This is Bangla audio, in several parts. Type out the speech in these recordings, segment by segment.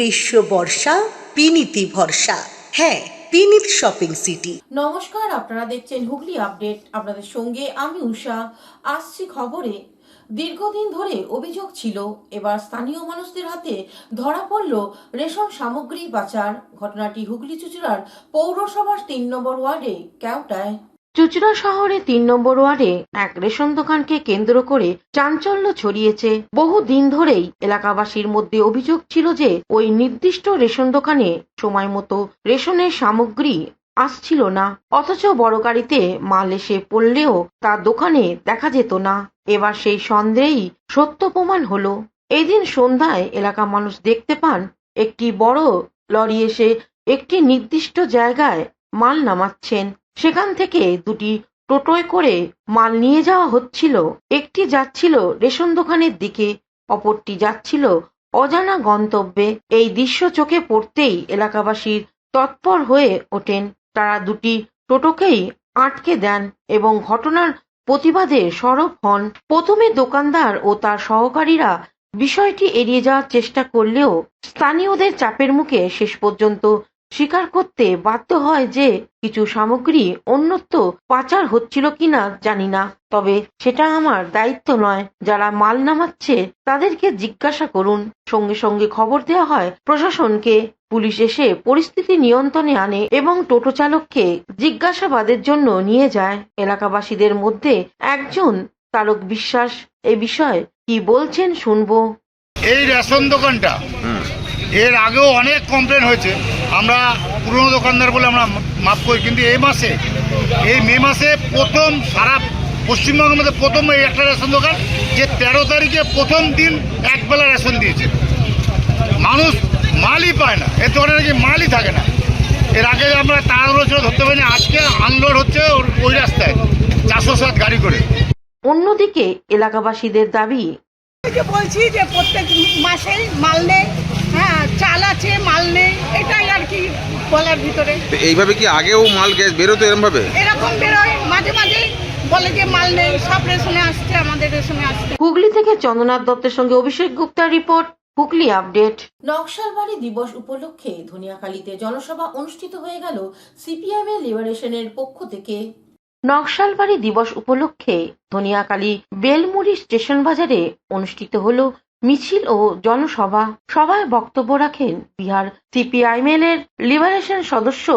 গ্রীষ্ম বর্ষা পিনিতি ভরসা। হ্যাঁ, পিনিত শপিং সিটি। নমস্কার, আপনারা দেখছেন হুগলি আপডেট। আপনাদের সঙ্গে আমি উষা। আসছি খবরে। দীর্ঘদিন ধরে অভিযোগ ছিল, এবার স্থানীয় মানুষদের হাতে ধরা পড়ল রেশন সামগ্রী পাচার। ঘটনাটি হুগলি চুঁচুড়ার পৌরসভার ৩ নম্বর ওয়ার্ডে কেওটায়। চুঁচুড়া শহরে ৩ নম্বর ওয়ার্ডে এক রেশন দোকানকে কেন্দ্র করে চাঞ্চল্য ছড়িয়েছে। বহু দিন ধরেই এলাকাবাসীর মধ্যে অভিযোগ ছিল যে ওই নির্দিষ্ট রেশন দোকানে সময় মতো রেশনের সামগ্রী আসছিল না, অথচ বড় গাড়িতে মাল এসে পড়লেও তা দোকানে দেখা যেত না। এবার সেই সন্দেহই সত্য প্রমাণ হলো। এদিন সন্ধ্যায় এলাকা মানুষ দেখতে পান একটি বড় লরি এসে একটি নির্দিষ্ট জায়গায় মাল নামাচ্ছেন। সেখান থেকে দুটি টোটোয় করে মাল নিয়ে যাওয়া হচ্ছিল। একটি যাচ্ছিল রেশন দোকানের দিকে, অপরটি যাচ্ছিল অজানা গন্তব্যে। এই দৃশ্য চোখে পড়তেই এলাকাবাসীর তৎপর হয়ে ওঠেন। তারা দুটি টোটোকেই আটকে দেন এবং ঘটনার প্রতিবাদে সরব হন। প্রথমে দোকানদার ও তার সহকারীরা বিষয়টি এড়িয়ে যাওয়ার চেষ্টা করলেও স্থানীয়দের চাপের মুখে শেষ পর্যন্ত স্বীকার করতে বাধ্য হয় যে কিছু সামগ্রী অন্যত্র পাচার হচ্ছিল কিনা জানি না, তবে সেটা আমার দায়িত্ব নয়। যারা মাল নামাচ্ছে তাদেরকে জিজ্ঞাসা করুন। সঙ্গে সঙ্গে খবর দেওয়া হয় প্রশাসনকে। পুলিশ এসে পরিস্থিতি নিয়ন্ত্রণে আনে এবং টোটো চালককে জিজ্ঞাসাবাদের জন্য নিয়ে যায়। এলাকাবাসীদের মধ্যে একজন তারক বিশ্বাস এই বিষয়ে কি বলছেন শুনবো। এই রেশন দোকানটা এর আগেও অনেক কমপ্লেন হয়েছে। আমরা পুরনো দোকানদার বলে আমরা মাফ করি, কিন্তু এই মে মাসে প্রথম সারা পশ্চিমবঙ্গের মধ্যে প্রথম এই একটা রেশন দোকান যে 13 তারিখে প্রথম দিন একবেলা রেশন দিয়েছে। মানুষ মালই পায় না, এর দোকানে নাকি মালই থাকে না। এর আগে আমরা তাড়াহুড়ো ছিল ধরতে পারিনি, আজকে আনলোড হচ্ছে ওই রাস্তায় 407 গাড়ি করে। অন্যদিকে এলাকাবাসীদের দাবি, বলছি যে প্রত্যেক মাসেই মাল নেই, হ্যাঁ চাল আছে মাল নেই, এটাই আর কি বলার ভিতরে। এইভাবে কি আগেও মাল গ্যাস বেরোতো এরকম ভাবে? এরকম বেরোয় মাঝে মাঝে, বলে যে মাল নেই, সব রেশনে আসছে, আমাদের রেশনে আসছে। হুগলি থেকে চন্দ্রনাথ দত্তের সঙ্গে অভিষেক গুপ্তার রিপোর্ট, হুগলি আপডেট। নকশালবাড়ি দিবস উপলক্ষে ধনিয়াখালীতে জনসভা অনুষ্ঠিত হয়ে গেল সিপিএম এর লিবারেশনের পক্ষ থেকে। নকশালবাড়ি দিবস উপলক্ষে ধনিয়াখালী বেলমুড়ি স্টেশন বাজারে অনুষ্ঠিত হল মিছিল ও জনসভা। সভায় বক্তব্য রাখেন বিহার সিপিআইএম এর লিবারেশন সদস্য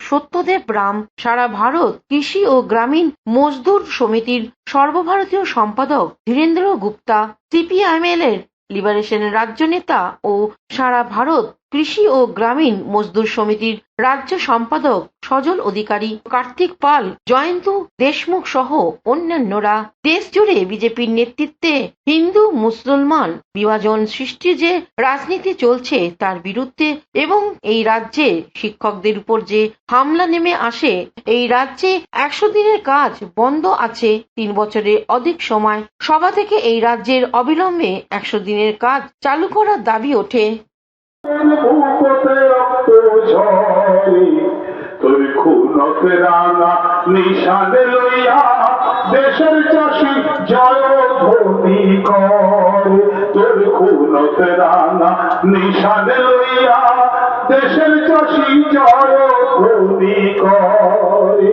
সত্যদেব রাম, সারা ভারত কৃষি ও গ্রামীণ মজদুর সমিতির সর্বভারতীয় সম্পাদক ধীরেন্দ্র গুপ্তা, সিপিআইএম এর লিবারেশনের রাজ্য নেতা ও সারা ভারত কৃষি ও গ্রামীণ মজদুর সমিতির রাজ্য সম্পাদক সজল অধিকারী, কার্তিক পাল, জয়ন্ত দেশমুখ সহ অন্যান্যরা। দেশ জুড়ে বিজেপির নেতৃত্বে হিন্দু মুসলমান বিভাজন সৃষ্টির যে রাজনীতি চলছে তার বিরুদ্ধে এবং এই রাজ্যে শিক্ষকদের উপর যে হামলা নেমে আসে, এই রাজ্যে 100 দিনের কাজ বন্ধ আছে 3 বছরের অধিক সময়। সভা থেকে এই রাজ্যের অবিলম্বে 100 দিনের কাজ চালু করার দাবি ওঠে। দেশের চাষি জয় ধ্বনি করে, তোর খুনত রাঙা নিশান লইয়া দেশের চাষি জয় ধ্বনি করে।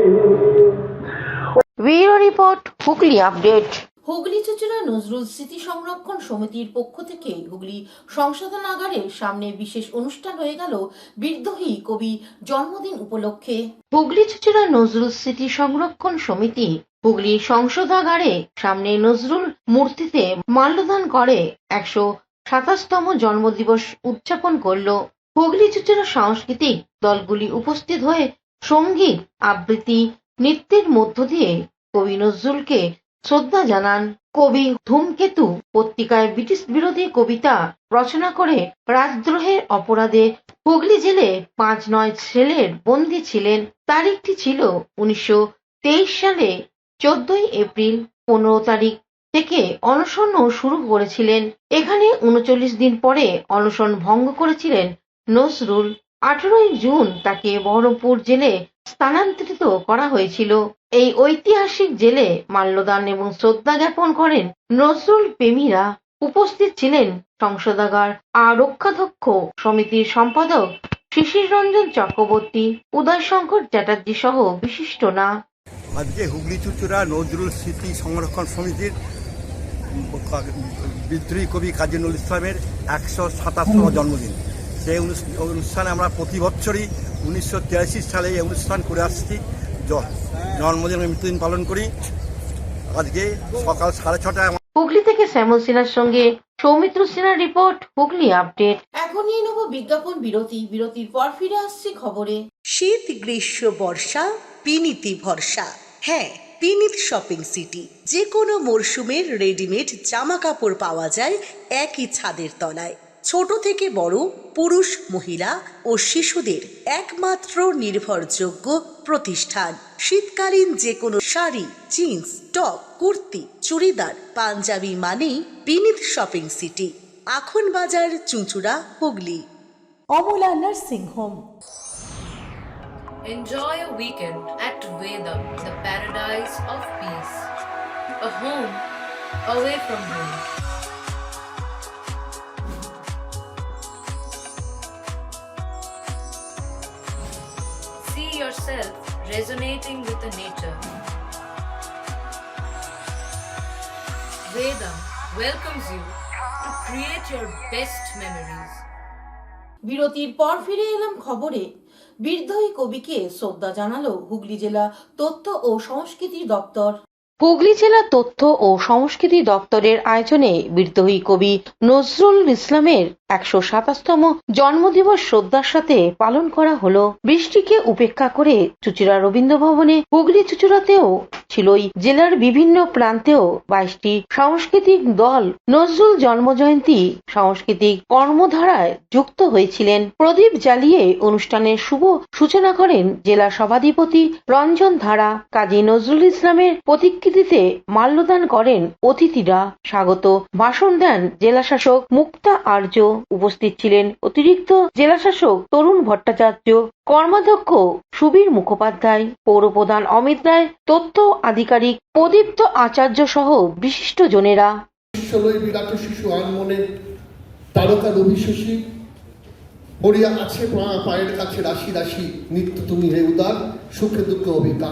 Bureau report, Hooghly update. Hooghly চুঁচুড়া নজরুল স্মৃতি সংরক্ষণ সমিতির পক্ষ থেকে হুগলি সংশোধনাগারের সামনে বিশেষ অনুষ্ঠান হয়ে গেল বিদ্রোহী কবি জন্মদিন উপলক্ষে। হুগলি চুঁচুড়া নজরুল স্মৃতি সংরক্ষণ সমিতি হুগলি সংশোধনাগারে সামনে নজরুল মূর্তিতে মাল্যদান করে 127তম জন্মদিবস উদযাপন করল। হুগলি চুঁচুড়া সাংস্কৃতিক দলগুলি উপস্থিত হয়ে সঙ্গীত, আবৃত্তি, নৃত্যের মধ্য দিয়ে কবি নজরুলকে শ্রদ্ধা জানান। কবি ধূমকেতু পত্রিকায় ব্রিটিশ বিরোধী কবিতা রচনা করে রাজদ্রোহের অপরাধে হুগলি জেলে 5-9 ছেলের বন্দী ছিলেন। তারিখটি ছিল 1923 সালে 14 এপ্রিল। 15 তারিখ থেকে অনশন শুরু করেছিলেন। এখানে 39 দিন পরে অনশন ভঙ্গ করেছিলেন নজরুল। 18 জুন তাকে বহরমপুর জেলে স্থানান্তরিত করা হয়েছিল। এই ঐতিহাসিক জেলে মাল্যদান এবং শ্রদ্ধা জ্ঞাপন করেন নজরুল প্রেমীরা। উপস্থিত ছিলেন সংসদাগার রক্ষাধ্যক্ষ সমিতির সম্পাদক শিশির রঞ্জন চক্রবর্তী, উদয় শঙ্কর চ্যাটার্জি সহ বিশিষ্টরা। আজকে হুগলি চুঁচুড়া নজরুল স্মৃতি সংরক্ষণ সমিতির বিদ্রোহী কবি কাজী নজরুল ইসলামের 127তম জন্মদিন। সেই অনুষ্ঠানে আমরা প্রতি বছরই 1983 সালে এই অনুষ্ঠান করে আসছি। জন্মদিন মৃত্যুদিন পালন করি। আজকে সকাল 6:30টায় হুগলি থেকে শ্যামল সিনহার সঙ্গে সৌমিত্র সিনহার রিপোর্ট, হুগলি আপডেট। এখন নিয়ে নেব বিজ্ঞাপন বিরতি। বিরতির পর ফিরে আসছি খবরে। শীত, গ্রীষ্ম, বর্ষা, পিনিতি ভরসা। হ্যাঁ, পিনিত শপিং সিটি। যে কোনো মরশুমের রেডিমেড জামা কাপড় পাওয়া যায় একই ছাদের তলায়। ছোট থেকে বড়, পুরুষ, মহিলা ও শিশুদের একমাত্র নির্ভরযোগ্য প্রতিষ্ঠান। শীতকালীন যে কোনো শাড়ি, জিন্স, টপ, কুর্তি, চুড়িদার, পাঞ্জাবি মানেই পিনিত শপিং সিটি। আখন বাজার, চুঁচুড়া, Hooghly. Amala nursing home. Enjoy a weekend at Vedam, the paradise of peace. A home away from home. See yourself resonating with the nature. Vedam welcomes you to create your best memories. বিরতির পর ফিরে এলাম খবরে। বিদ্রোহী কবিকে শ্রদ্ধা জানালো হুগলি জেলা তথ্য ও সংস্কৃতি দপ্তর। হুগলি জেলা তথ্য ও সংস্কৃতি দপ্তরের আয়োজনে বিদ্রোহী কবি নজরুল ইসলামের 127তম জন্মদিবস শ্রদ্ধার সাথে পালন করা হলো। বৃষ্টিকে উপেক্ষা করে চুঁচুড়া রবীন্দ্র ভবনে, হুগলি চুঁচুড়াতেও ছিলই জেলার বিভিন্ন প্রান্তেও 22টি সাংস্কৃতিক দল নজরুল জন্মজয়ন্তী সাংস্কৃতিক কর্মধারায় যুক্ত হয়েছিলেন। প্রদীপ জ্বালিয়ে অনুষ্ঠানের শুভ সূচনা করেন জেলা সভাধিপতি রঞ্জন ধারা। কাজী নজরুল ইসলামের প্রতিকৃতিতে মাল্যদান করেন অতিথিরা। স্বাগত ভাষণ দেন জেলাশাসক মুক্তা আর্য। উপস্থিত ছিলেন অতিরিক্ত জেলাশাসক তরুণ ভট্টাচার্য, কর্মাধ্যক্ষ সুবীর মুখোপাধ্যায়, পৌরপ্রধান অমিত রায়, তথ্য আধিকারিক প্রদীপ্ত আচার্য সহ বিশিষ্ট জনেরা। বিরাট শিশু আনমনে তারকা রবি শশী পড়িয়া আছে পায়ের কাছে রাশি রাশি, নিত্য তুমি হে উদার, সুখে দুঃখে অভিতা।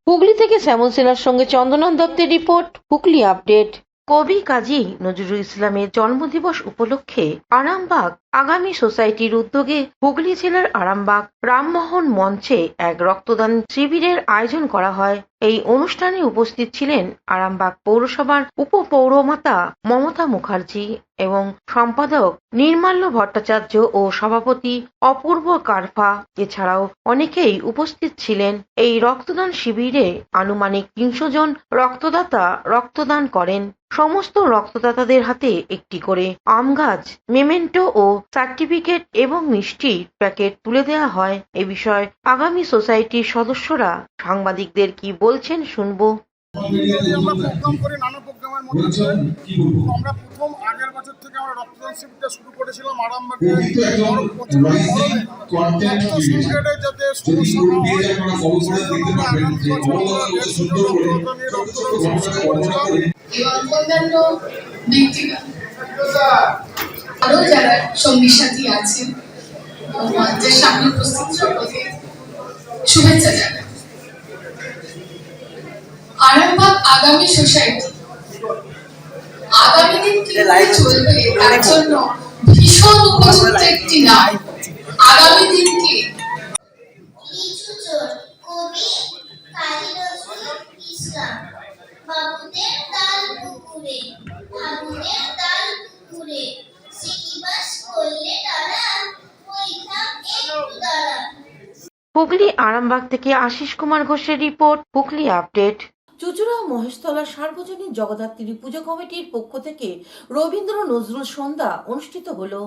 হুগলি থেকে শ্যামল সিনহার সঙ্গে চন্দনন দত্তের রিপোর্ট, হুগলি আপডেট। কবি কাজী নজরুল ইসলামের জন্মদিবস উপলক্ষে আরামবাগ আগামী সোসাইটির উদ্যোগে হুগলি জেলার আরামবাগ রামমোহন মঞ্চে এক রক্তদান শিবিরের আয়োজন করা হয়। এই অনুষ্ঠানে উপস্থিত ছিলেন আরামবাগ পৌরসভার উপপৌরমাতা মমতা মুখার্জি এবং সম্পাদক নির্মাল্য ভট্টাচার্য ও সভাপতি অপূর্ব কারফা। এছাড়াও অনেকেই উপস্থিত ছিলেন। এই রক্তদান শিবিরে আনুমানিক 300 জন রক্তদাতা রক্তদান করেন। সমস্ত রক্তদাতাদের হাতে একটি করে আম গাছ, মেমেন্টো ও সার্টিফিকেট এবং মিষ্টির প্যাকেট তুলে দেওয়া হয়। এ বিষয়ে আগামী সোসাইটির সদস্যরা সাংবাদিকদের কি বলছেন শুনবো। আমরা প্রোগ্রাম করি, নানা প্রোগ্রামের মধ্যে আমরা প্রথম আগের বছর থেকে আমরা রক্তদান শিবিরটা শুরু করেছিলাম আরামবাগে। রক্ত সংকটে যাতে সমস্যা না হয় সেই জন্য আমরা আগামী বছর রক্তদাতা নিয়ে রক্তদান শিবির শুরু করেছিলাম। এবং অন্যান্য ব্যক্তিগত আরো যারা সঙ্গী সাথী আছেন মঞ্চের সামনে উপস্থিত সকলকে শুভেচ্ছা জানাই। আরামবাগ আগামী সোসাইটি আগামী দিন কিভাবে চলবে তার জন্য ভীষণ উপযুক্ত একটি নাম। আগামী দিনকে কবি কাজী নজরুল ইসলাম বাবুদের তাল পুকুরে বাবুদের তাল পুকুরে সিকিবাস করলে তারা পরীক্ষা একটু দাঁড়া। হুগলি আরামবাগ থেকে আশিস কুমার ঘোষের রিপোর্ট, হুগলি আপডেট। চুচুড়া মহেশতলা সার্বজনীন জগদ্ধাত্রী পুজো কমিটির পক্ষ থেকে রবীন্দ্র নজরুল সন্ধ্যা অনুষ্ঠিত হলো।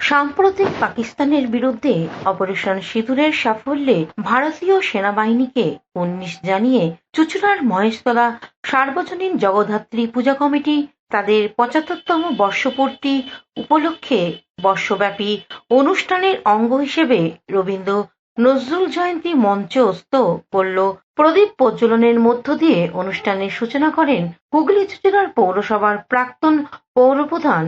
সাম্প্রতিক পাকিস্তানের বিরুদ্ধে অপারেশন সিঁদুরের সাফল্যে ভারতীয় সেনাবাহিনীকে ১৯ জানিয়ে চুচুড়ার মহেশতলা সার্বজনীন জগদ্ধাত্রী পূজা কমিটি তাদের ৭৫তম বর্ষপূর্তি উপলক্ষে বর্ষব্যাপী অনুষ্ঠানের অঙ্গ হিসেবে রবীন্দ্র নজরুল জয়ন্তী মঞ্চস্থ করল। প্রদীপ প্রজ্বলনের মধ্য দিয়ে অনুষ্ঠানের সূচনা করেন হুগলি চুচুড়ার পৌরসভার প্রাক্তন পৌরপ্রধান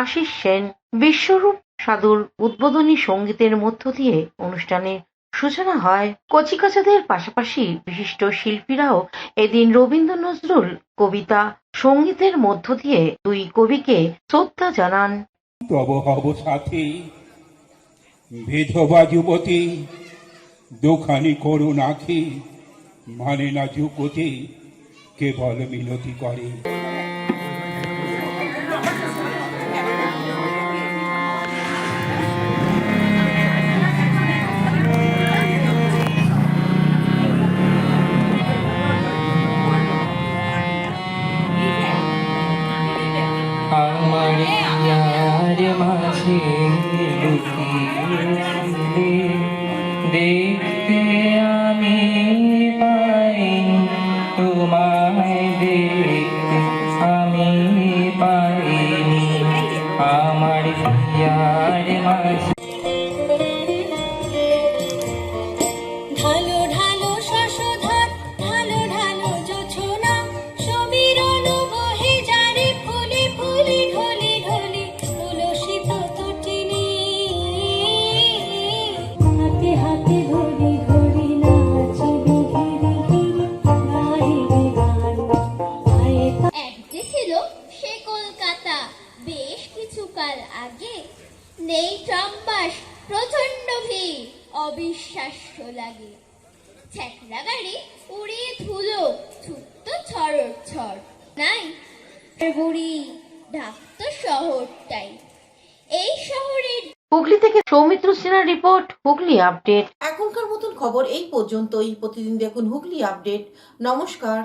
আশিস সেন। বিশ্বরূপ সাধুর উদ্বোধনী সঙ্গীতের মধ্য দিয়ে অনুষ্ঠানের সূচনা হয়। কচিকাচাদের পাশাপাশি বিশিষ্ট শিল্পীরাও এদিন রবীন্দ্র নজরুল কবিতা সঙ্গীতের মধ্য দিয়ে দুই কবিকে শ্রদ্ধা জানান। তব হব সাথী বিধবা যুবতী দুখানি করুণ আখি মানে না যুবতী কেবল মিনতি করে। আমার ইয়ার মাঝে দেখতে আমি পাই তোমায়, দেখতে আমি পাইনি আমার ইয়ার মাঝে। ঢালো ঢালো শশধর ঢালো ঢালো জোছনা সমীরণ বহে যারে ফুলে ফুলে ঢলে ঢলে তুলসিত তটিনী হাতে হাতে ধরি ধরি নাচিবি ঘিরে ঘিরে গাইবে গান। এক যে ছিল সে কলকাতা বেশ কিছুকাল আগে, নেই ট্রামবাস প্রচন্ড ভিড় অবিশ্বাস্য লাগে। ছ্যাকড়া গাড়ি উড়িয়ে ধুলো ছুটতো ছড়র ছড়, নাই বুড়ি ঢাকতো শহরটাই। এই শহরের হুগলি থেকে সৌমিত্র সিনহার রিপোর্ট, হুগলি আপডেট। এখনকার মতন খবর এই পর্যন্তই। প্রতিদিন দেখুন হুগলি আপডেট। নমস্কার।